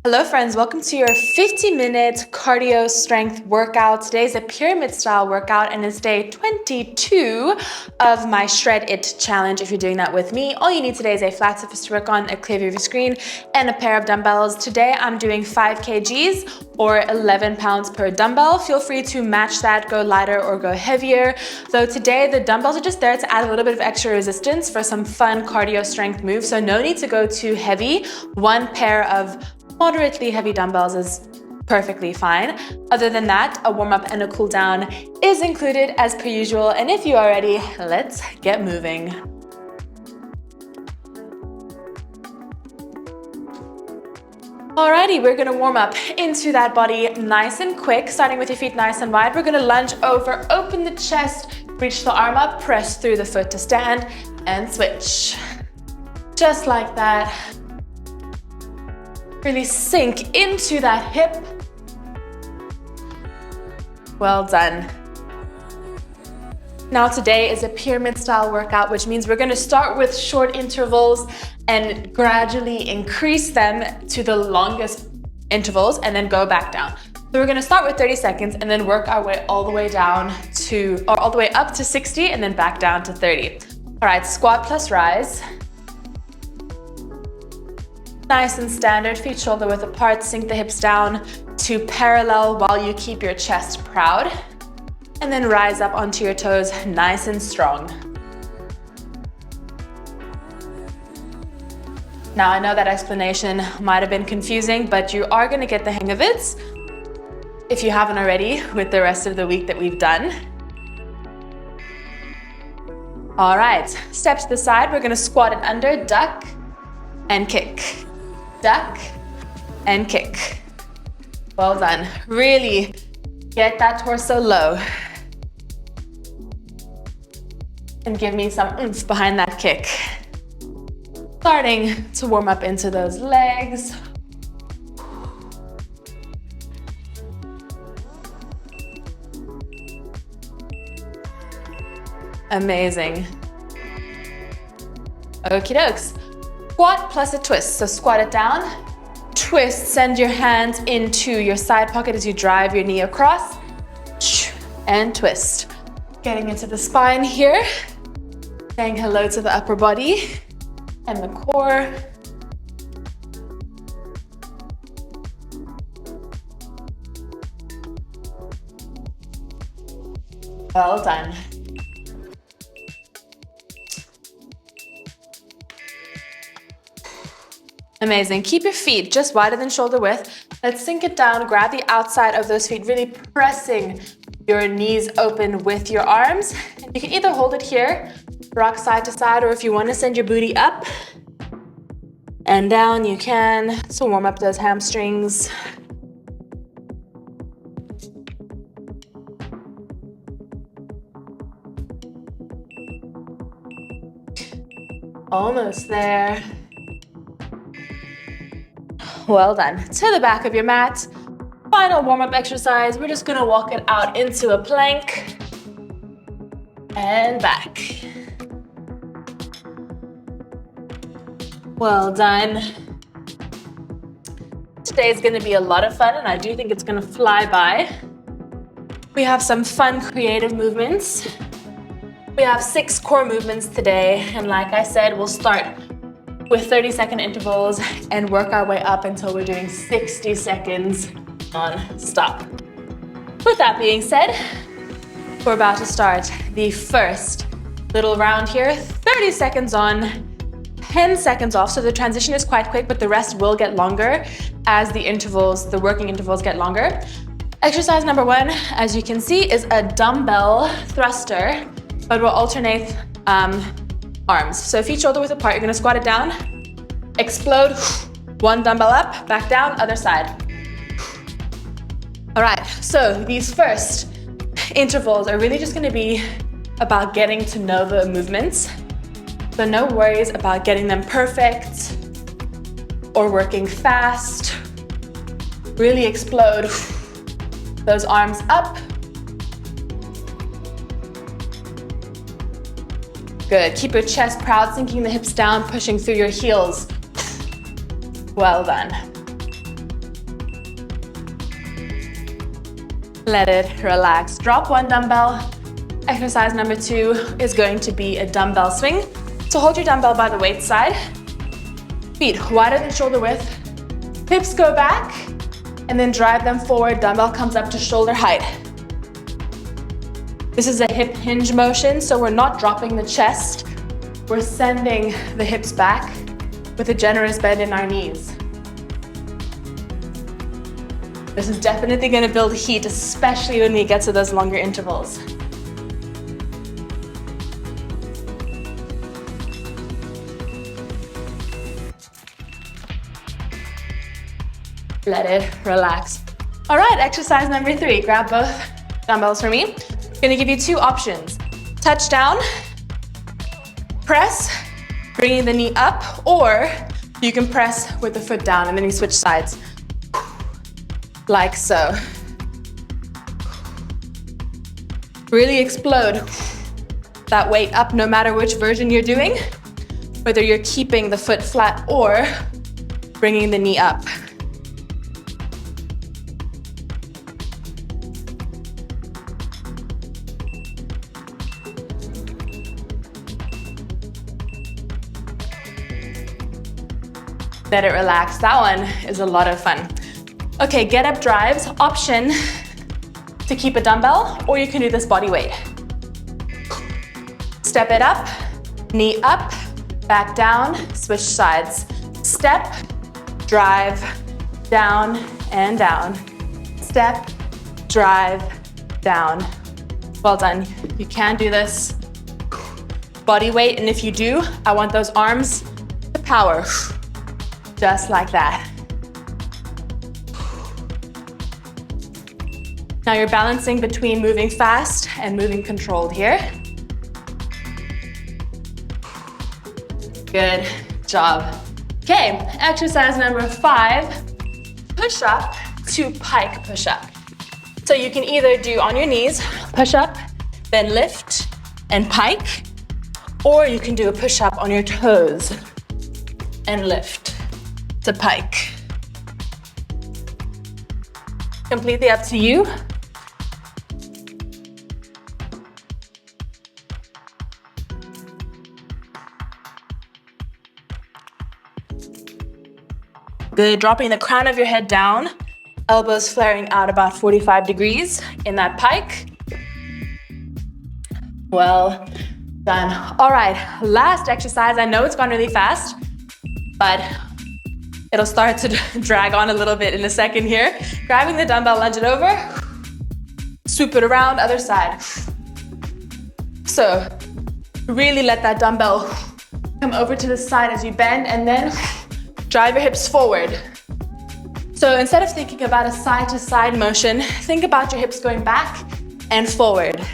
Hello friends, welcome to your 50-minute cardio strength workout. Today's a pyramid style workout and it's day 22 of my Shred It challenge. If you're doing that with me, all you need today is a flat surface to work on, a clear view of your screen, and a pair of dumbbells. Today I'm doing 5 kgs or 11 pounds per dumbbell. Feel free to match that, go lighter or go heavier. Though today the dumbbells are just there to add a little bit of extra resistance for some fun cardio strength moves. So no need to go too heavy. One pair of moderately heavy dumbbells is perfectly fine. Other than that, a warm-up and a cool down is included as per usual. And if you are ready, let's get moving. Alrighty, we're gonna warm up into that body nice and quick, starting with your feet nice and wide. We're gonna lunge over, open the chest, reach the arm up, press through the foot to stand, and switch. Just like that. Really sink into that hip. Well done. Now today is a pyramid style workout, which means we're gonna start with short intervals and gradually increase them to the longest intervals and then go back down. So we're gonna start with 30 seconds and then work our way all the way down to, or all the way up to 60 and then back down to 30. All right, squat plus rise. Nice and standard, feet shoulder width apart, sink the hips down to parallel while you keep your chest proud. And then rise up onto your toes, nice and strong. Now I know that explanation might have been confusing, but you are gonna get the hang of it if you haven't already with the rest of the week that we've done. All right, step to the side, we're gonna squat it under, duck, and kick. Duck and kick. Well done. Really get that torso low. And give me some oomph behind that kick. Starting to warm up into those legs. Amazing. Okie dokes. Squat plus a twist. So squat it down, twist, send your hands into your side pocket as you drive your knee across, and twist. Getting into the spine here, saying hello to the upper body and the core. Well done. Amazing. Keep your feet just wider than shoulder width. Let's sink it down. Grab the outside of those feet, really pressing your knees open with your arms. And you can either hold it here, rock side to side, or if you want to send your booty up and down, you can. So warm up those hamstrings. Almost there. Well done. To the back of your mat. Final warm-up exercise. We're just gonna walk it out into a plank and back. Well done. Today's gonna be a lot of fun and I do think it's gonna fly by. We have some fun creative movements. We have 6 core movements today, and like I said, we'll start with 30-second intervals and work our way up until we're doing 60 seconds non-stop. With that being said, we're about to start the first little round here. 30 seconds on, 10 seconds off. So the transition is quite quick, but the rest will get longer as the working intervals get longer. Exercise number 1, as you can see, is a dumbbell thruster, but we'll alternate arms. So feet shoulder width apart, you're gonna squat it down, explode, one dumbbell up, back down, other side. All right, so these first intervals are really just gonna be about getting to know the movements. So no worries about getting them perfect or working fast. Really explode those arms up. Good, keep your chest proud, sinking the hips down, pushing through your heels. Well done. Let it relax. Drop one dumbbell. Exercise number 2 is going to be a dumbbell swing. So hold your dumbbell by the waist side. Feet wider than shoulder width. Hips go back and then drive them forward. Dumbbell comes up to shoulder height. This is a hip hinge motion, so we're not dropping the chest. We're sending the hips back with a generous bend in our knees. This is definitely going to build heat, especially when we get to those longer intervals. Let it relax. All right, exercise number 3. Grab both dumbbells for me. I'm gonna give you 2 options. Touch down, press, bringing the knee up, or you can press with the foot down and then you switch sides. Like so. Really explode that weight up no matter which version you're doing, whether you're keeping the foot flat or bringing the knee up. Let it relax. That one is a lot of fun. Okay, get up drives. Option to keep a dumbbell, or you can do this body weight. Step it up, knee up, back down, switch sides. Step, drive, down and down. Step, drive, down. Well done. You can do this. Body weight, and if you do, I want those arms to power. Just like that. Now you're balancing between moving fast and moving controlled here. Good job. Okay, exercise number 5, push up to pike push up. So you can either do on your knees, push up, then lift and pike, or you can do a push up on your toes and lift to pike. Completely up to you. Good, dropping the crown of your head down, elbows flaring out about 45 degrees in that pike. Well done. All right, last exercise. I know it's gone really fast, but it'll start to drag on a little bit in a second here. Grabbing the dumbbell, lunge it over, swoop it around, other side. So really let that dumbbell come over to the side as you bend, and then drive your hips forward. So instead of thinking about a side to side motion, think about your hips going back and forward.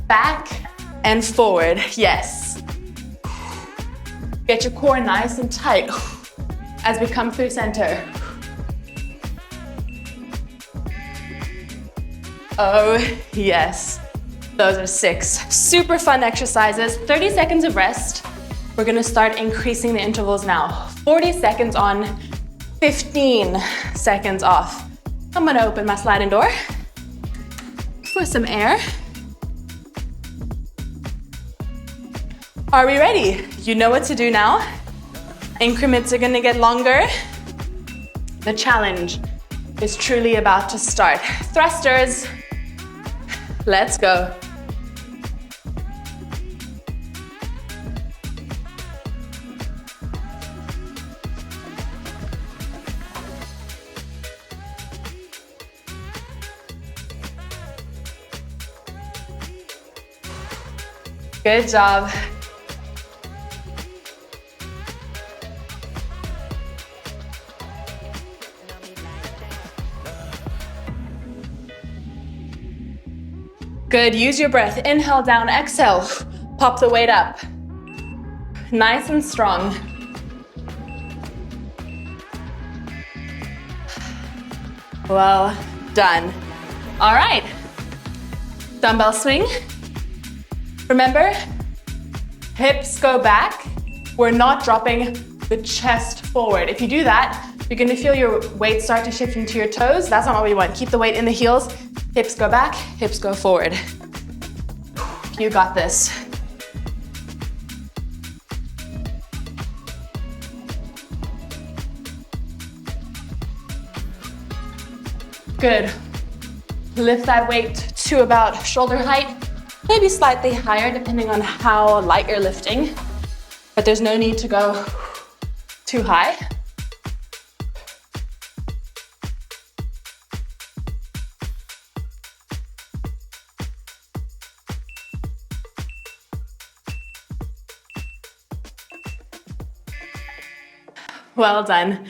Back and forward, yes. Get your core nice and tight as we come through center. Oh, yes. Those are 6 super fun exercises. 30 seconds of rest. We're gonna start increasing the intervals now. 40 seconds on, 15 seconds off. I'm gonna open my sliding door for some air. Are we ready? You know what to do now. Increments are gonna get longer. The challenge is truly about to start. Thrusters, let's go. Good job. Good, use your breath. Inhale down, exhale. Pop the weight up. Nice and strong. Well done. All right, dumbbell swing. Remember, hips go back. We're not dropping the chest forward. If you do that, You're gonna feel your weight start to shift into your toes. That's not what we want. Keep the weight in the heels. Hips go back, hips go forward. You got this. Good. Lift that weight to about shoulder height, maybe slightly higher depending on how light you're lifting, but there's no need to go too high. Well done.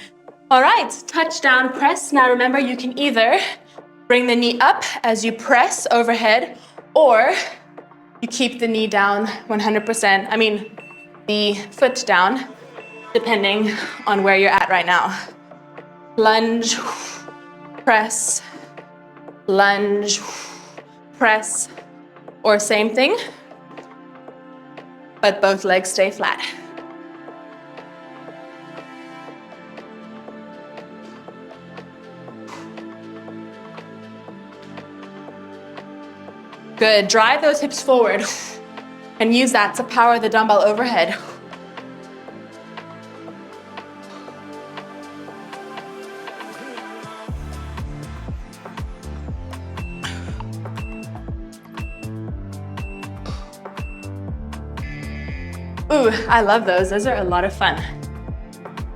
All right, touchdown press. Now remember, you can either bring the knee up as you press overhead, or you keep the knee down 100%. I mean, the foot down, depending on where you're at right now. Lunge, press, lunge, press, or same thing, but both legs stay flat. Good, drive those hips forward and use that to power the dumbbell overhead. Ooh, I love those. Those are a lot of fun.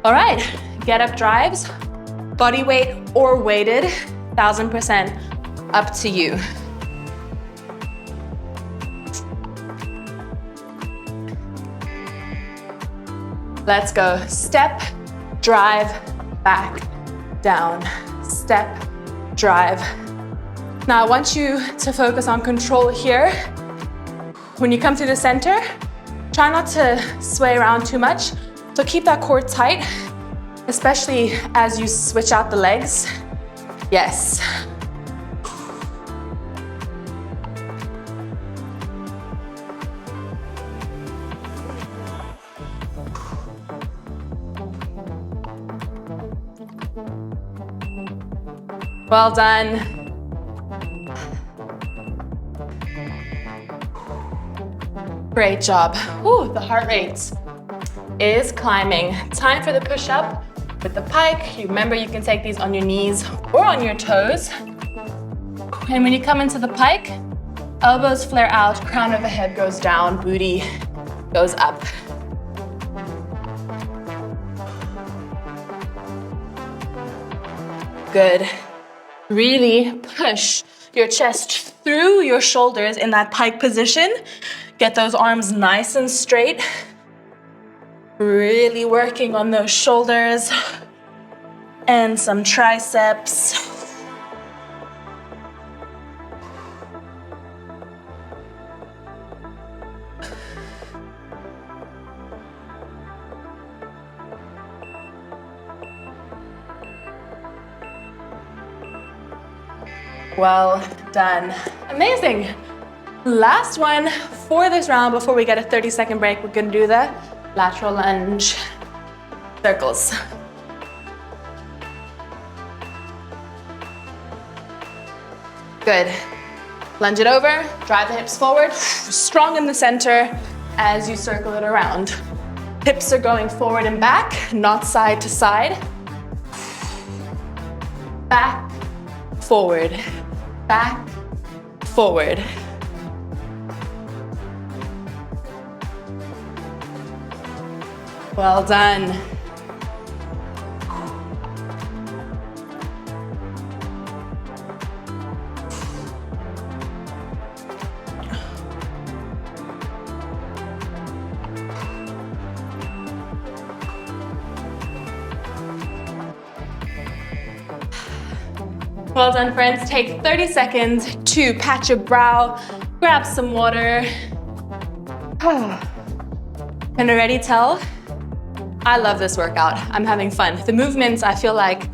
All right, get up drives, body weight or weighted, 1000%, up to you. Let's go. Step, drive, back, down. Step, drive. Now I want you to focus on control here. When you come to the center, try not to sway around too much. So keep that core tight, especially as you switch out the legs. Yes. Well done. Great job. Ooh, the heart rate is climbing. Time for the push-up with the pike. You remember, you can take these on your knees or on your toes. And when you come into the pike, elbows flare out, crown of the head goes down, booty goes up. Good. Really push your chest through your shoulders in that pike position. Get those arms nice and straight. Really working on those shoulders and some triceps. Well done. Amazing. Last one for this round before we get a 30-second break. We're gonna do the lateral lunge circles. Good. Lunge it over, drive the hips forward, strong in the center as you circle it around. Hips are going forward and back, not side to side. Back, forward. Back, forward. Well done. Well done, friends. Take 30 seconds to pat your brow, grab some water. Can already tell? I love this workout. I'm having fun. The movements, I feel like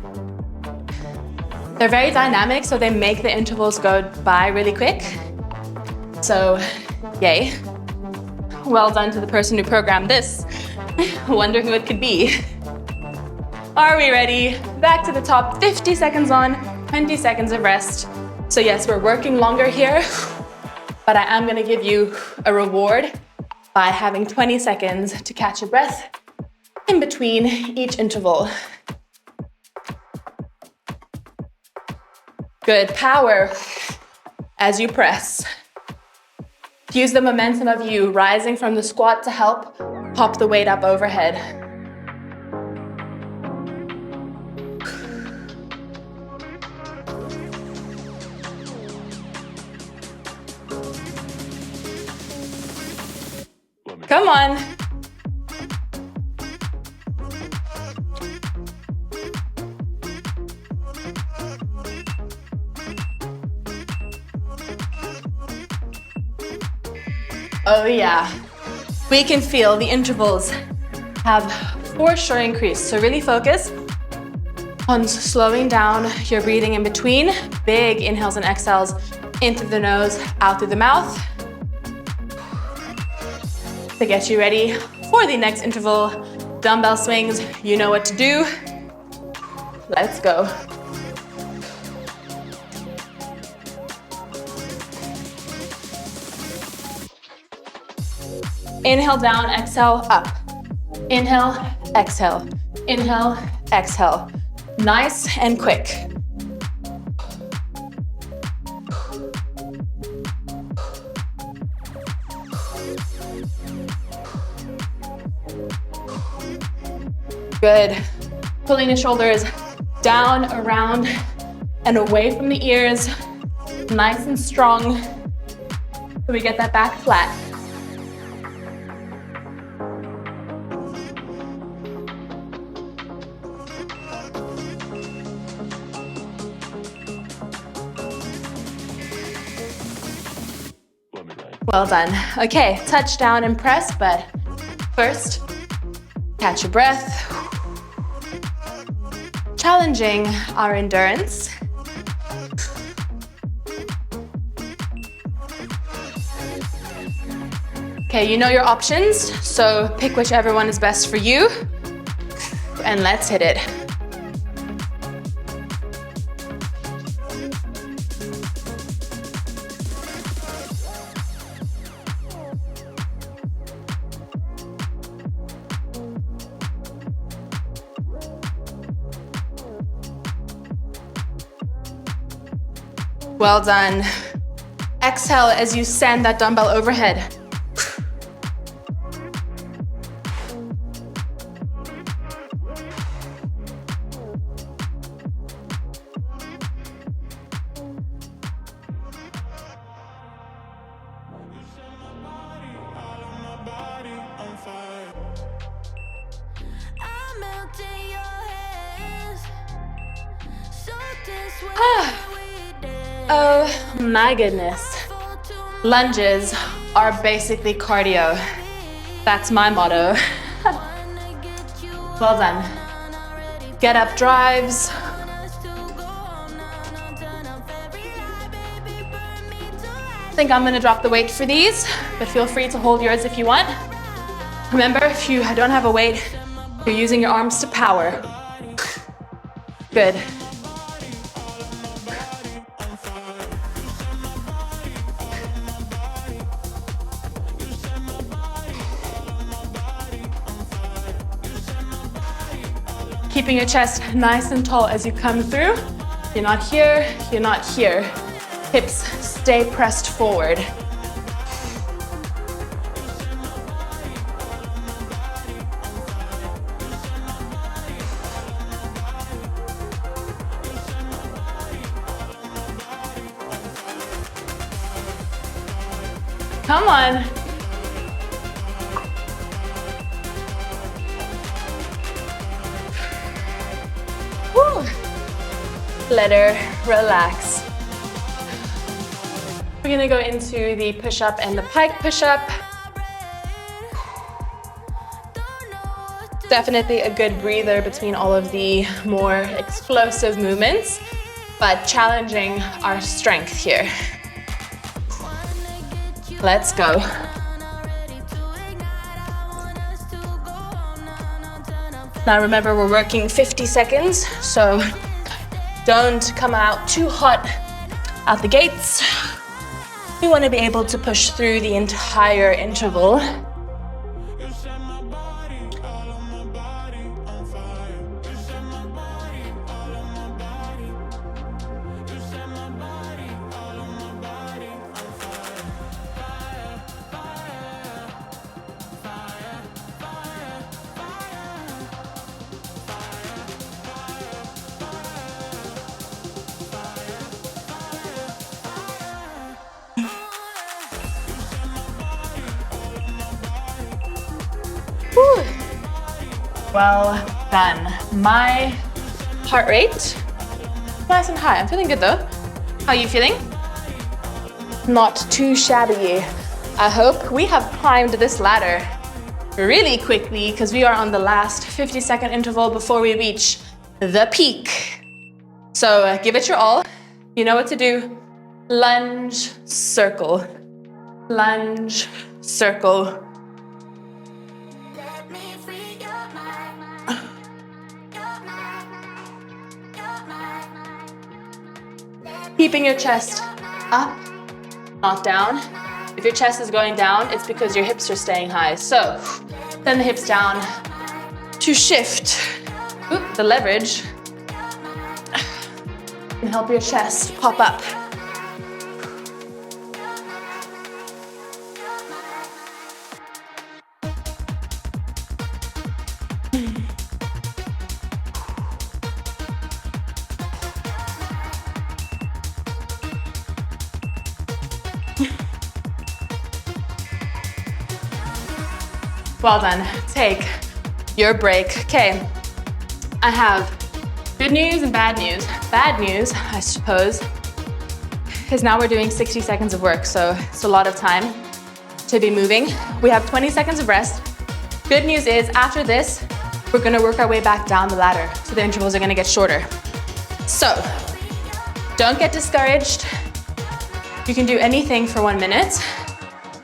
they're very dynamic, so they make the intervals go by really quick. So, yay. Well done to the person who programmed this. I wonder who it could be. Are we ready? Back to the top, 50 seconds on, 20 seconds of rest. So yes, we're working longer here, but I am gonna give you a reward by having 20 seconds to catch your breath in between each interval. Good, power as you press. Use the momentum of you rising from the squat to help pop the weight up overhead. Come on. Oh yeah, we can feel the intervals have for sure increased. So really focus on slowing down your breathing in between. Big inhales and exhales in through the nose, out through the mouth. To get you ready for the next interval, dumbbell swings, you know what to do. Let's go. Inhale down, exhale up. Inhale, exhale. Inhale, exhale. Nice and quick. Good. Pulling the shoulders down, around, and away from the ears. Nice and strong. So we get that back flat. Well done. Okay, touch down and press, but first, catch your breath. Challenging our endurance. Okay, you know your options, so pick whichever one is best for you, and let's hit it. Well done. Exhale as you send that dumbbell overhead. Oh my goodness. Lunges are basically cardio. That's my motto. Well done. Get up drives. I think I'm gonna drop the weight for these, but feel free to hold yours if you want. Remember, if you don't have a weight, you're using your arms to power. Good. Keeping your chest nice and tall as you come through. You're not here, you're not here. Hips stay pressed forward. Come on. Woo. Let her relax. We're gonna go into the push-up and the pike push-up. Definitely a good breather between all of the more explosive movements, but challenging our strength here. Let's go. Now remember, we're working 50 seconds, so don't come out too hot out the gates. We want to be able to push through the entire interval. Whew. Well done. My heart rate, nice and high. I'm feeling good though. How are you feeling? Not too shabby. I hope we have climbed this ladder really quickly because we are on the last 50-second interval before we reach the peak. So give it your all. You know what to do. Lunge, circle. Lunge, circle. Keeping your chest up, not down. If your chest is going down, it's because your hips are staying high. So then the hips down to shift the leverage and help your chest pop up. Well done. Take your break. Okay, I have good news and bad news. Bad news, I suppose, is now we're doing 60 seconds of work, so it's a lot of time to be moving. We have 20 seconds of rest. Good news is after this, we're gonna work our way back down the ladder, so the intervals are gonna get shorter. So, don't get discouraged. You can do anything for 1 minute.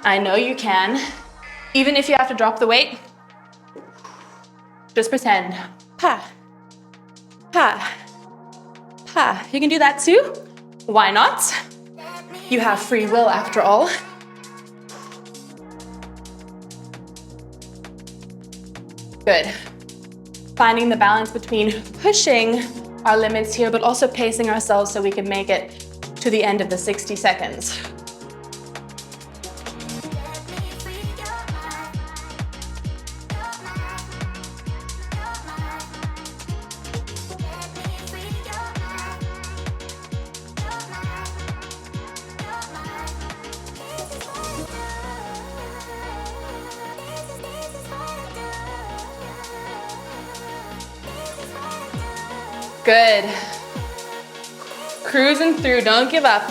I know you can. Even if you have to drop the weight, just pretend. Ha, ha, ha. You can do that too. Why not? You have free will after all. Good. Finding the balance between pushing our limits here, but also pacing ourselves so we can make it to the end of the 60 seconds. Good. Cruising through, don't give up.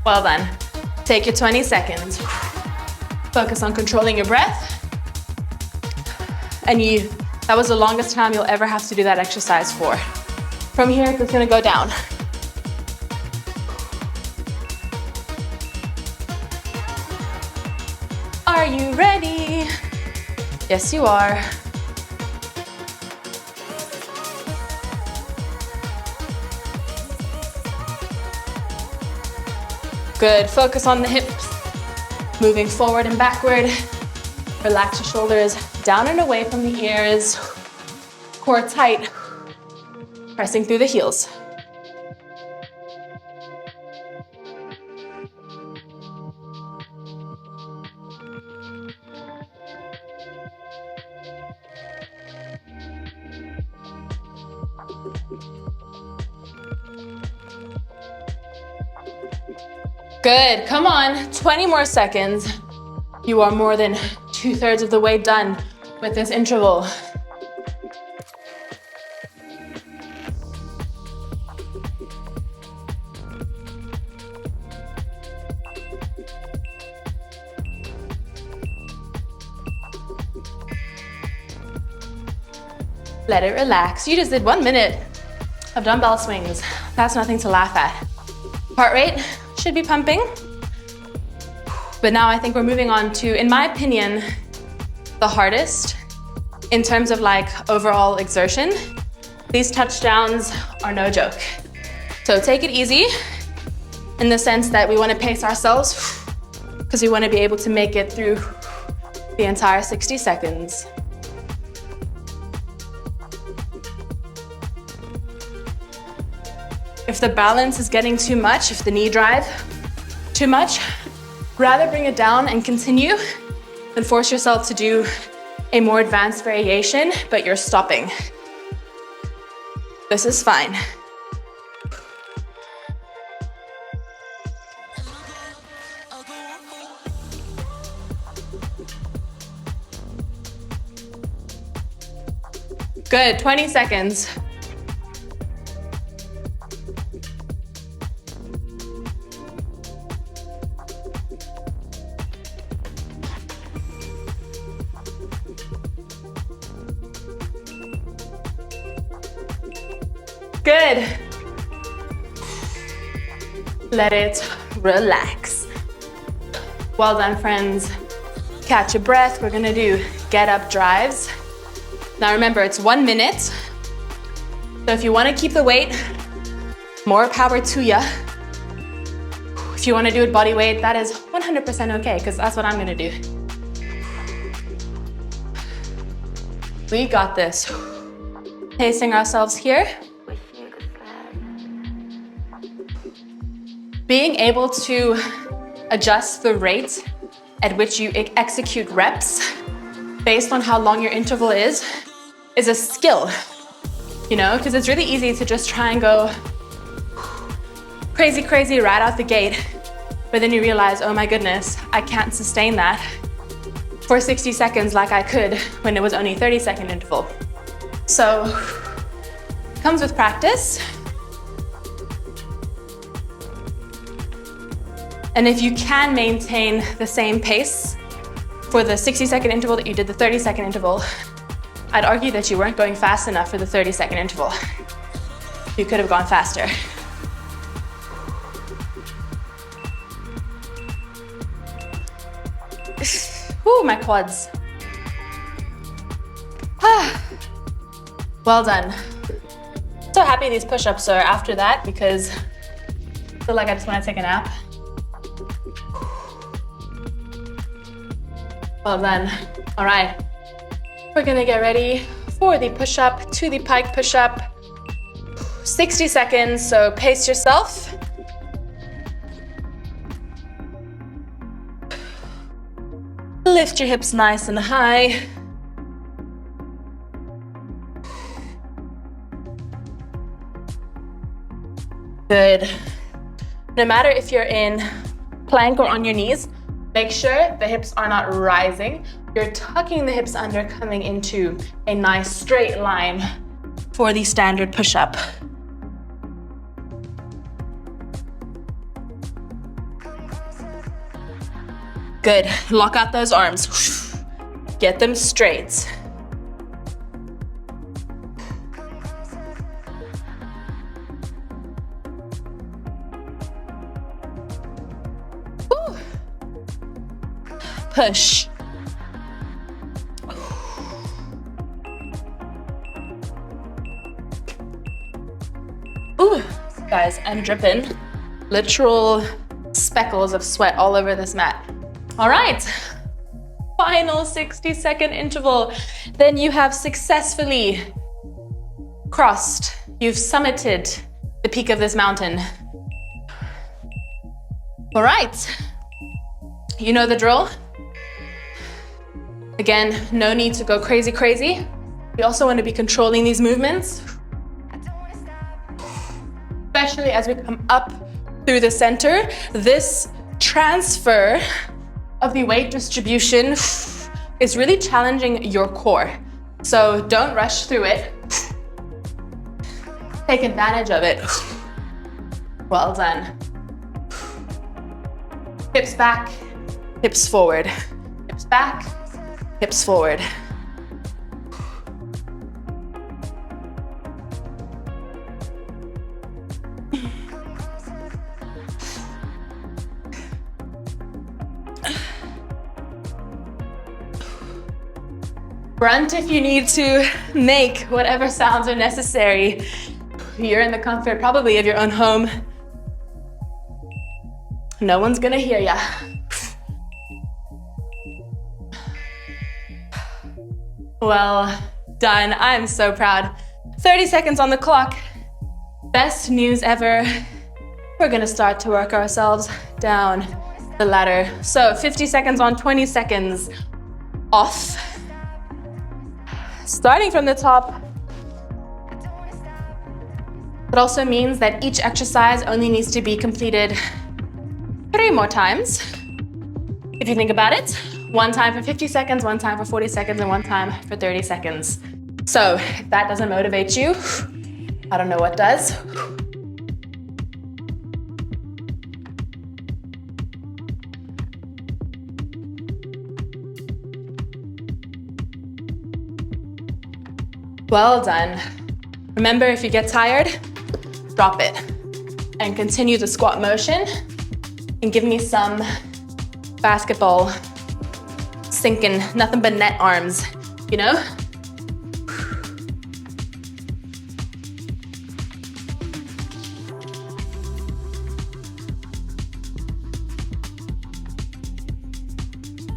Well done. Take your 20 seconds. Focus on controlling your breath. And that was the longest time you'll ever have to do that exercise for. From here, it's gonna go down. Are you ready? Yes, you are. Good, focus on the hips. Moving forward and backward. Relax your shoulders down and away from the ears. Core tight. Pressing through the heels. Good, come on, 20 more seconds. You are more than 2/3 of the way done with this interval. Let it relax. You just did 1 minute of dumbbell swings. That's nothing to laugh at. Heart rate should be pumping. But now I think we're moving on to, in my opinion, the hardest in terms of like overall exertion. These touchdowns are no joke. So take it easy in the sense that we want to pace ourselves because we want to be able to make it through the entire 60 seconds. If the balance is getting too much, if the knee drive too much, rather bring it down and continue than force yourself to do a more advanced variation, but you're stopping. This is fine. Good, 20 seconds. Good. Let it relax. Well done, friends. Catch your breath. We're gonna do get up drives. Now remember, it's 1 minute. So if you wanna keep the weight, more power to ya. If you wanna do it body weight, that is 100% okay, because that's what I'm gonna do. We got this. Pacing ourselves here. Being able to adjust the rate at which you execute reps based on how long your interval is a skill, you know, because it's really easy to just try and go crazy, crazy right out the gate, but then you realize, oh my goodness, I can't sustain that for 60 seconds like I could when it was only 30-second interval. So, it comes with practice. And if you can maintain the same pace for the 60-second interval that you did the 30-second interval, I'd argue that you weren't going fast enough for the 30-second interval. You could have gone faster. Ooh, my quads. Well done. So happy these push-ups are after that because I feel like I just want to take a nap. Well done. All right. We're gonna get ready for the push-up to the pike push-up. 60 seconds, so pace yourself. Lift your hips nice and high. Good. No matter if you're in plank or on your knees, make sure the hips are not rising. You're tucking the hips under, coming into a nice straight line for the standard push-up. Good. Lock out those arms. Get them straight. Woo. Push. Ooh, guys, I'm dripping. Literal speckles of sweat all over this mat. All right, final 60-second interval. Then you have successfully crossed, you've summited the peak of this mountain. All right, you know the drill. Again, no need to go crazy, crazy. We also want to be controlling these movements, especially as we come up through the center. This transfer of the weight distribution is really challenging your core. So don't rush through it. Take advantage of it. Well done. Hips back, hips forward. Hips back, hips forward. Grunt if you need to. Make whatever sounds are necessary. You're in the comfort probably of your own home. No one's gonna hear ya. Well done. I'm so proud. 30 seconds on the clock. Best news ever. We're gonna start to work ourselves down the ladder. So 50 seconds on, 20 seconds off. Starting from the top. It also means that each exercise only needs to be completed 3 more times. If you think about it, 1 time for 50 seconds, 1 time for 40 seconds, and 1 time for 30 seconds. So if that doesn't motivate you, I don't know what does. Well done. Remember, if you get tired, drop it and continue the squat motion and give me some basketball sinking, nothing but net arms, you know?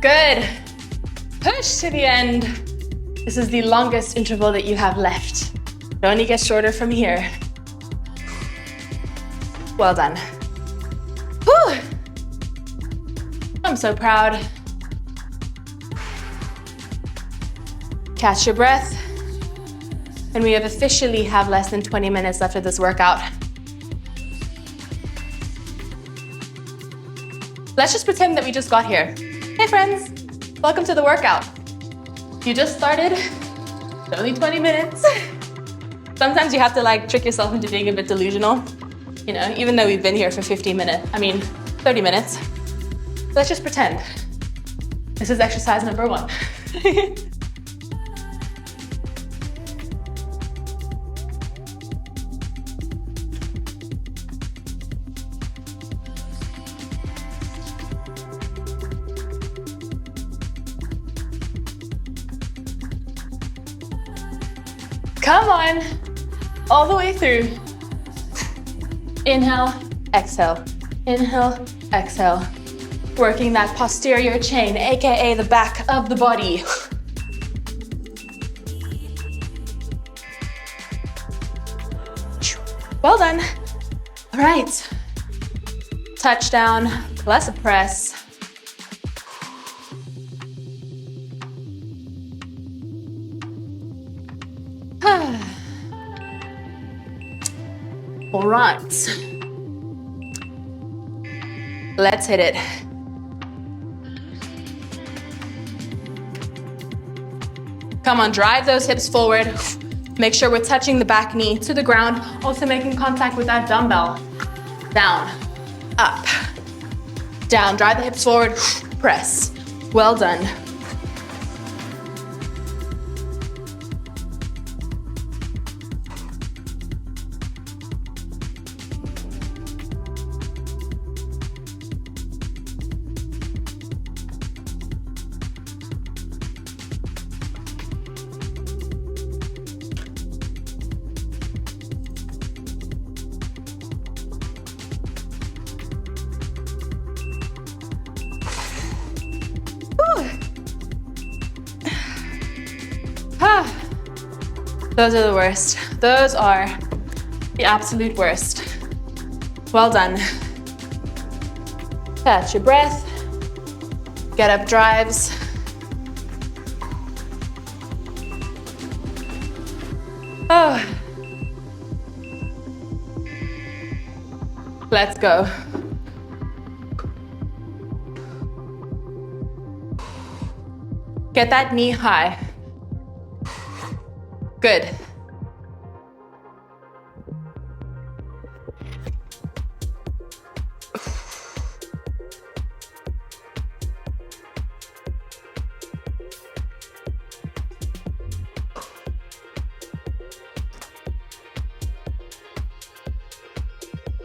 Good. Push to the end. This is the longest interval that you have left. It only gets shorter from here. Well done. Whew. I'm so proud. Catch your breath. And we have officially have less than 20 minutes left of this workout. Let's just pretend that we just got here. Hey friends, welcome to the workout. You just started, it's only 20 minutes. Sometimes you have to like trick yourself into being a bit delusional, you know, even though we've been here for 30 minutes. Let's just pretend. This is exercise number 1. Come on, all the way through. Inhale, exhale, inhale, exhale. Working that posterior chain, AKA the back of the body. Well done. All right. Touchdown plus a press. All right. Let's hit it. Come on, drive those hips forward. Make sure we're touching the back knee to the ground, also making contact with that dumbbell. Down, up, down. Drive the hips forward, press. Well done. Those are the worst. Those are the absolute worst. Well done. Catch your breath. Get up drives. Oh. Let's go. Get that knee high. Good.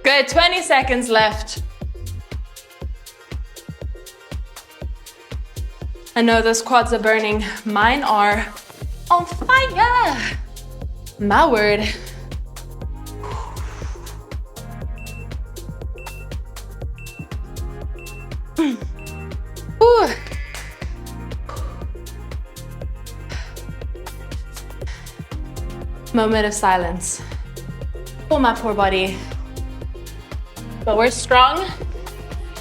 Good, 20 seconds left. I know those quads are burning. Mine are. on fire. My word. Ooh. Moment of silence for my poor body. But we're strong.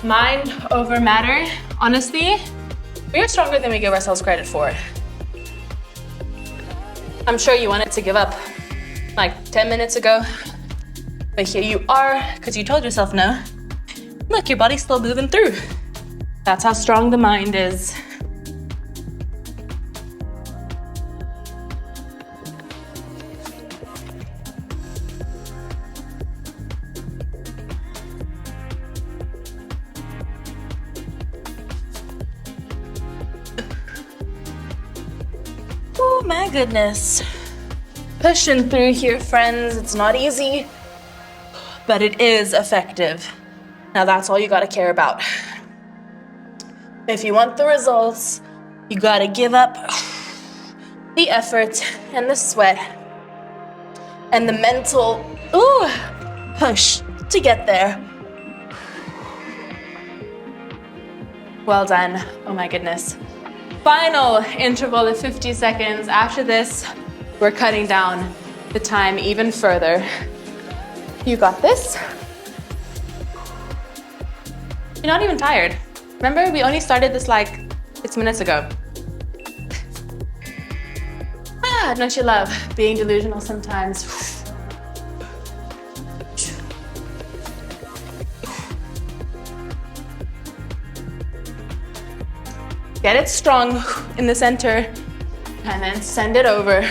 Mind over matter. Honestly, we are stronger than we give ourselves credit for. I'm sure you wanted to give up like 10 minutes ago, but here you are because you told yourself no. Look, your body's still moving through. That's how strong the mind is. Oh my goodness. Pushing through here, friends. It's not easy, but it is effective. Now that's all you gotta care about. If you want the results, you gotta give up the effort and the sweat and the mental push to get there. Well done. Oh my goodness. Final interval of 50 seconds. After this, we're cutting down the time even further. You got this. You're not even tired. Remember, we only started this like 6 minutes ago. Don't you love being delusional sometimes? Get it strong in the center and then send it over.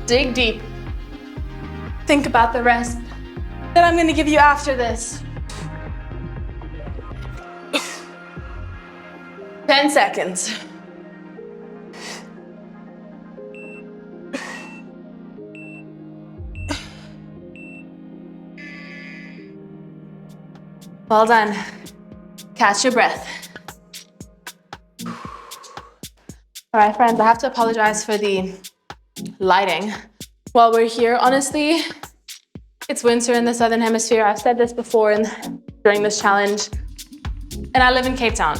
Dig deep. Think about the rest that I'm gonna give you after this. 10 seconds. Well done. Catch your breath. All right, friends, I have to apologize for the lighting while we're here. Honestly, it's winter in the Southern Hemisphere. I've said this before during this challenge, and I live in Cape Town.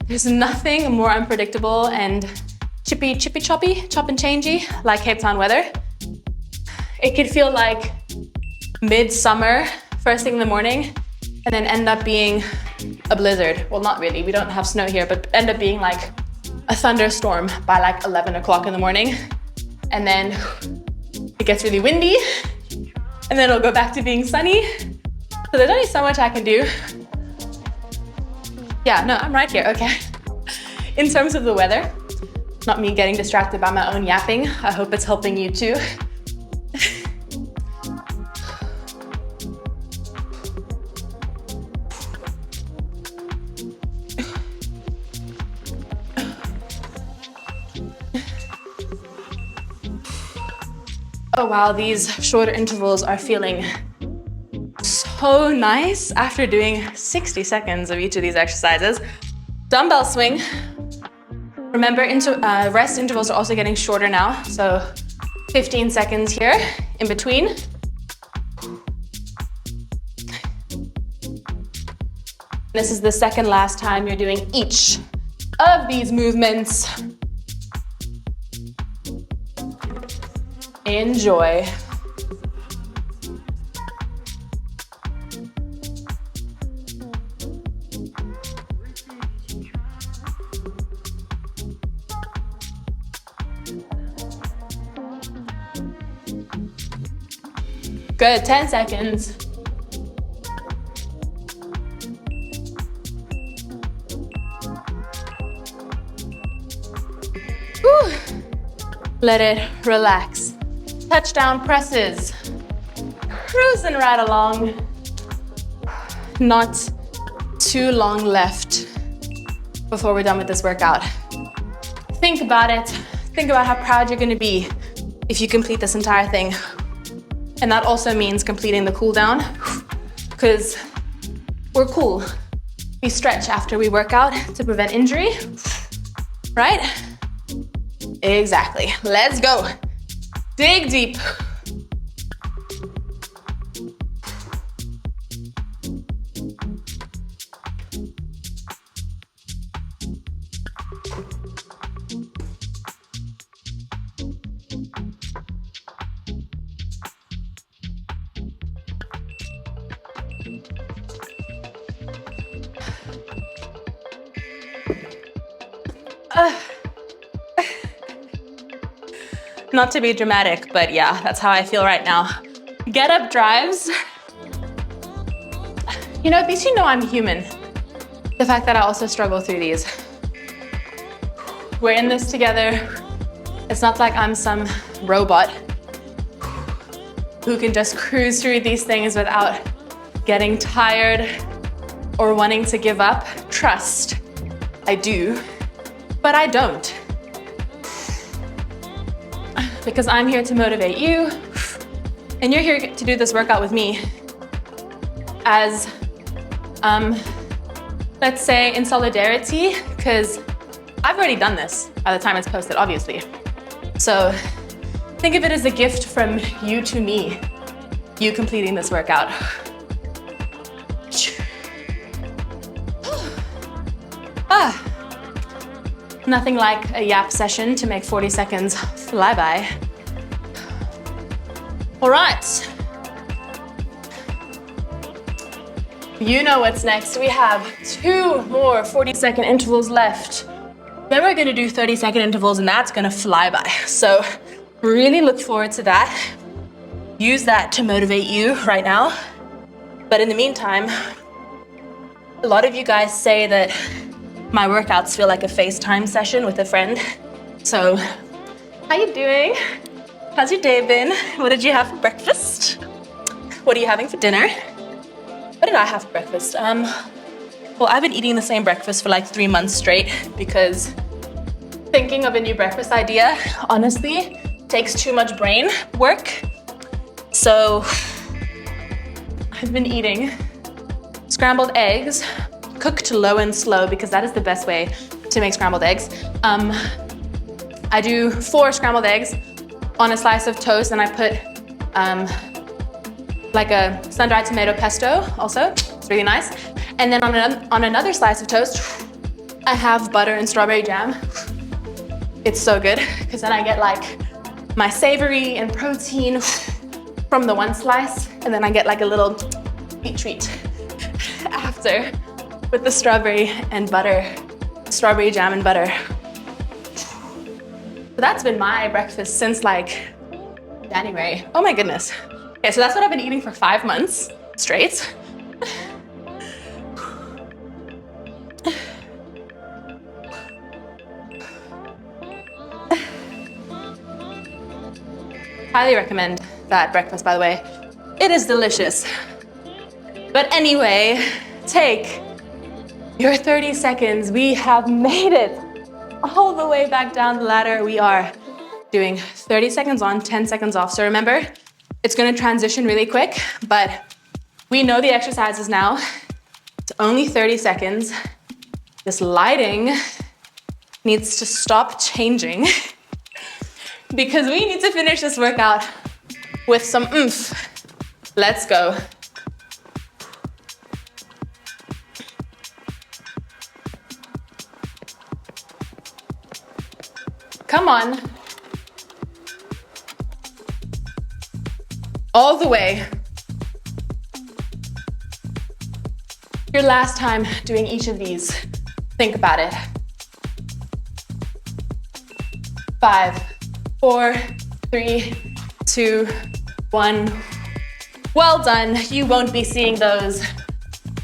There's nothing more unpredictable and choppy, chop and changey like Cape Town weather. It could feel like midsummer, first thing in the morning, and then end up being a blizzard. Well, not really, we don't have snow here, but end up being like a thunderstorm by like 11 o'clock in the morning. And then it gets really windy, and then it'll go back to being sunny. So there's only so much I can do. Yeah, no, I'm right here, okay. In terms of the weather, not me getting distracted by my own yapping. I hope it's helping you too. Oh wow, these shorter intervals are feeling so nice after doing 60 seconds of each of these exercises. Dumbbell swing. Remember, rest intervals are also getting shorter now, so 15 seconds here in between. This is the second last time you're doing each of these movements. Enjoy. Good, 10 seconds. Whew. Let it relax. Touchdown presses. Cruising right along. Not too long left before we're done with this workout. Think about it. think about how proud you're gonna be if you complete this entire thing. And that also means completing the cool down, because we're cool. We stretch after we work out to prevent injury, right? Exactly. Let's go. Dig deep. Not to be dramatic, but yeah, that's how I feel right now. Get up drives. You know, at least you know I'm human. The fact that I also struggle through these. We're in this together. It's not like I'm some robot who can just cruise through these things without getting tired or wanting to give up. Trust, I do, but I don't. Because I'm here to motivate you, and you're here to do this workout with me as, let's say, in solidarity, because I've already done this by the time it's posted, obviously. So think of it as a gift from you to me, you completing this workout. Nothing like a yap session to make 40 seconds fly by. All right. You know what's next. We have 2 more 40-second intervals left. Then we're gonna do 30-second intervals, and that's gonna fly by. So really look forward to that. Use that to motivate you right now. But in the meantime, a lot of you guys say that my workouts feel like a FaceTime session with a friend. So, how you doing? How's your day been? What did you have for breakfast? What are you having for dinner? What did I have for breakfast? Well, I've been eating the same breakfast for like 3 months straight because thinking of a new breakfast idea, honestly, takes too much brain work. So, I've been eating scrambled eggs, cooked low and slow, because that is the best way to make scrambled eggs. I do 4 scrambled eggs on a slice of toast, and I put like a sun-dried tomato pesto also. It's really nice. And then on another slice of toast, I have butter and strawberry jam. It's so good, because then I get like my savory and protein from the one slice, and then I get like a little sweet treat after, with the strawberry jam and butter. So that's been my breakfast since like January. Oh my goodness. Okay, so that's what I've been eating for 5 months straight. Highly recommend that breakfast, by the way. It is delicious. But anyway, take your 30 seconds. We have made it all the way back down the ladder. We are doing 30 seconds on, 10 seconds off. So remember, it's gonna transition really quick, but we know the exercises now. It's only 30 seconds. This lighting needs to stop changing because we need to finish this workout with some oomph. Let's go. Come on. All the way. Your last time doing each of these. Think about it. 5, 4, 3, 2, 1. Well done. You won't be seeing those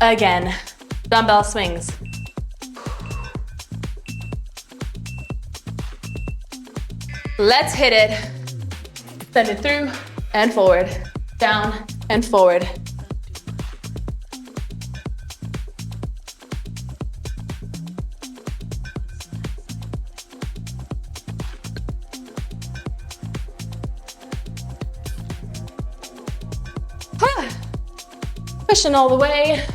again. Dumbbell swings. Let's hit it. Send it through and forward, down and forward. Pushing all the way.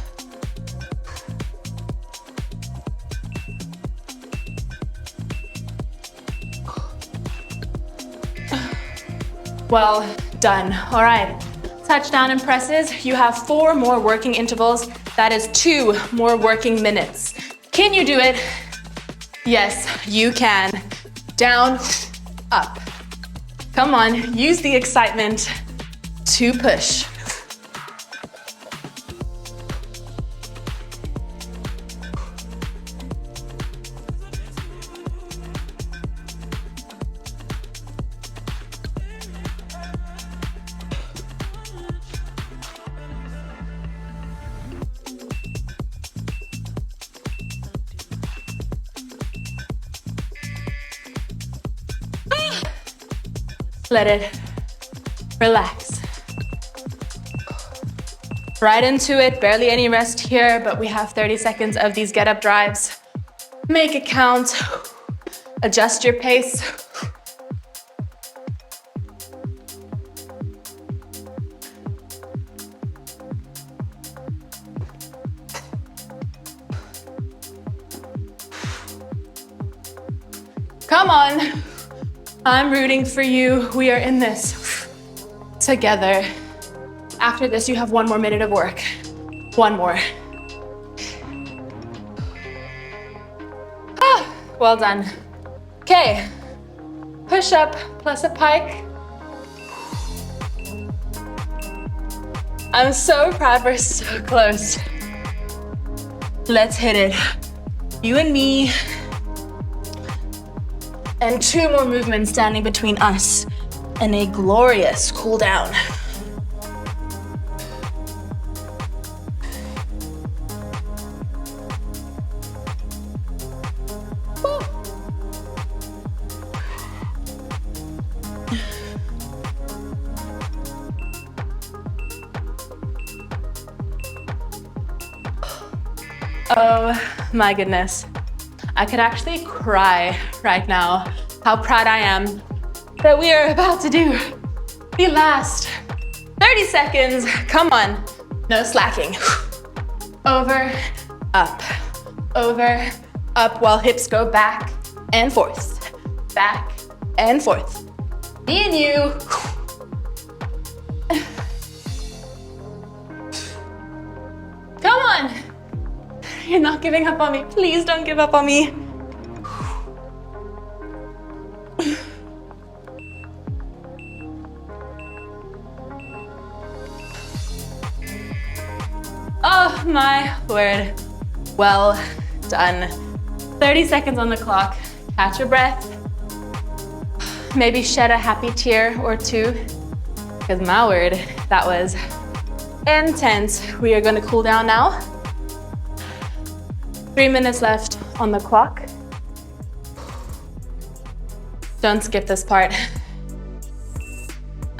Well done. All right, touchdown and presses. You have 4 more working intervals. That is 2 more working minutes. Can you do it? Yes, you can. Down, up. Come on, use the excitement to push. Let it relax. Right into it, barely any rest here, but we have 30 seconds of these get up drives. Make it count. Adjust your pace. Come on. I'm rooting for you. We are in this together. After this, you have 1 more minute of work. 1 more. Well done. Okay, push up plus a pike. I'm so proud we're so close. Let's hit it. You and me. And 2 more movements standing between us and a glorious cool down. Oh my goodness. I could actually cry right now. How proud I am that we are about to do the last 30 seconds. Come on, no slacking. Over, up, over, up, while hips go back and forth, back and forth. Me and you. Come on. You're not giving up on me. Please don't give up on me. Oh my word. Well done. 30 seconds on the clock. Catch your breath. Maybe shed a happy tear or 2. Because my word, that was intense. We are going to cool down now. 3 minutes left on the clock. Don't skip this part.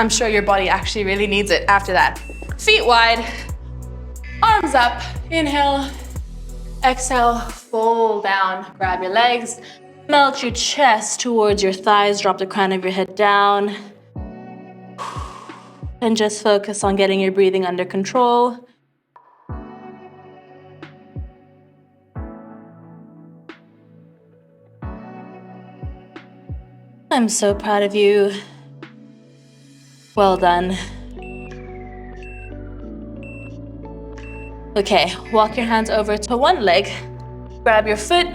I'm sure your body actually really needs it after that. Feet wide, arms up, inhale, exhale, fold down, grab your legs, melt your chest towards your thighs, drop the crown of your head down, and just focus on getting your breathing under control. I'm so proud of you. Well done. Okay, walk your hands over to one leg. Grab your foot.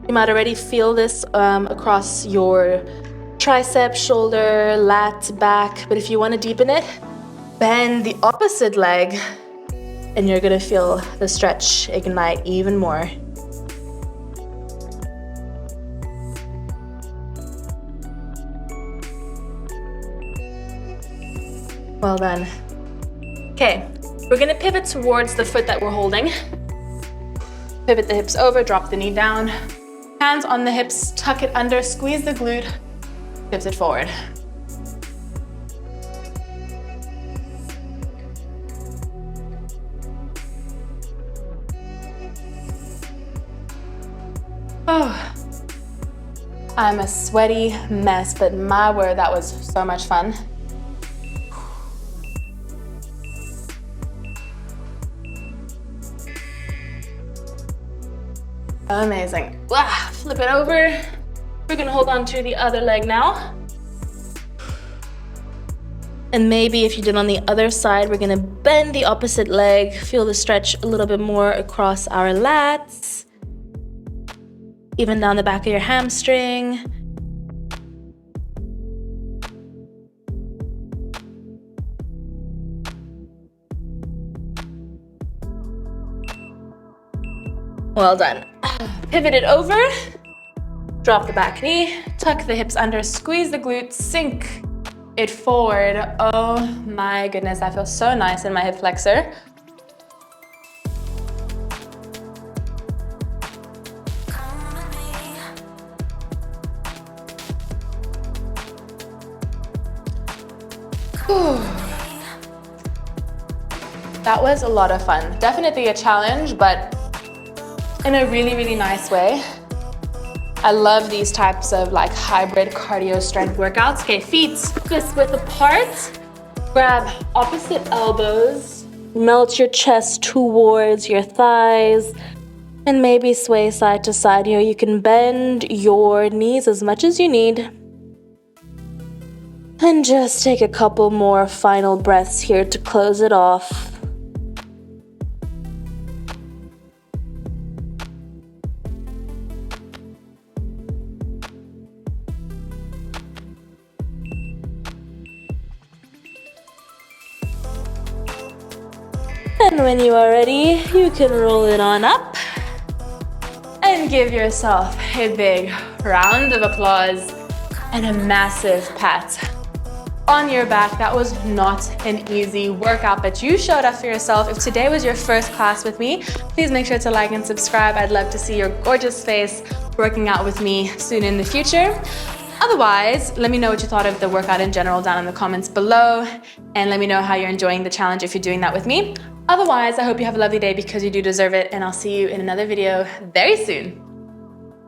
You might already feel this across your tricep, shoulder, lat, back. But if you want to deepen it, bend the opposite leg and you're gonna feel the stretch ignite even more. Well done. Okay, we're gonna pivot towards the foot that we're holding. Pivot the hips over, drop the knee down. Hands on the hips, tuck it under, squeeze the glute, tips it forward. Oh, I'm a sweaty mess, but my word, that was so much fun. Amazing. Flip it over. We're gonna hold on to the other leg now. And maybe if you did on the other side, we're gonna bend the opposite leg, feel the stretch a little bit more across our lats, even down the back of your hamstring. Well done. Pivot it over, drop the back knee, tuck the hips under, squeeze the glutes, sink it forward. Oh my goodness, I feel so nice in my hip flexor. Whew. That was a lot of fun. Definitely a challenge, but in a really, really nice way. I love these types of like hybrid cardio strength workouts. Okay, feet fist width apart. Grab opposite elbows. Melt your chest towards your thighs. And maybe sway side to side. You know, you can bend your knees as much as you need. And just take a couple more final breaths here to close it off. And when you are ready, you can roll it on up and give yourself a big round of applause and a massive pat on your back. That was not an easy workout, but you showed up for yourself. If today was your first class with me, please make sure to like and subscribe. I'd love to see your gorgeous face working out with me soon in the future. Otherwise, let me know what you thought of the workout in general down in the comments below, and let me know how you're enjoying the challenge if you're doing that with me. Otherwise, I hope you have a lovely day because you do deserve it, and I'll see you in another video very soon.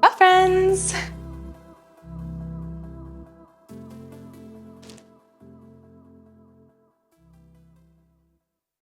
Bye, friends.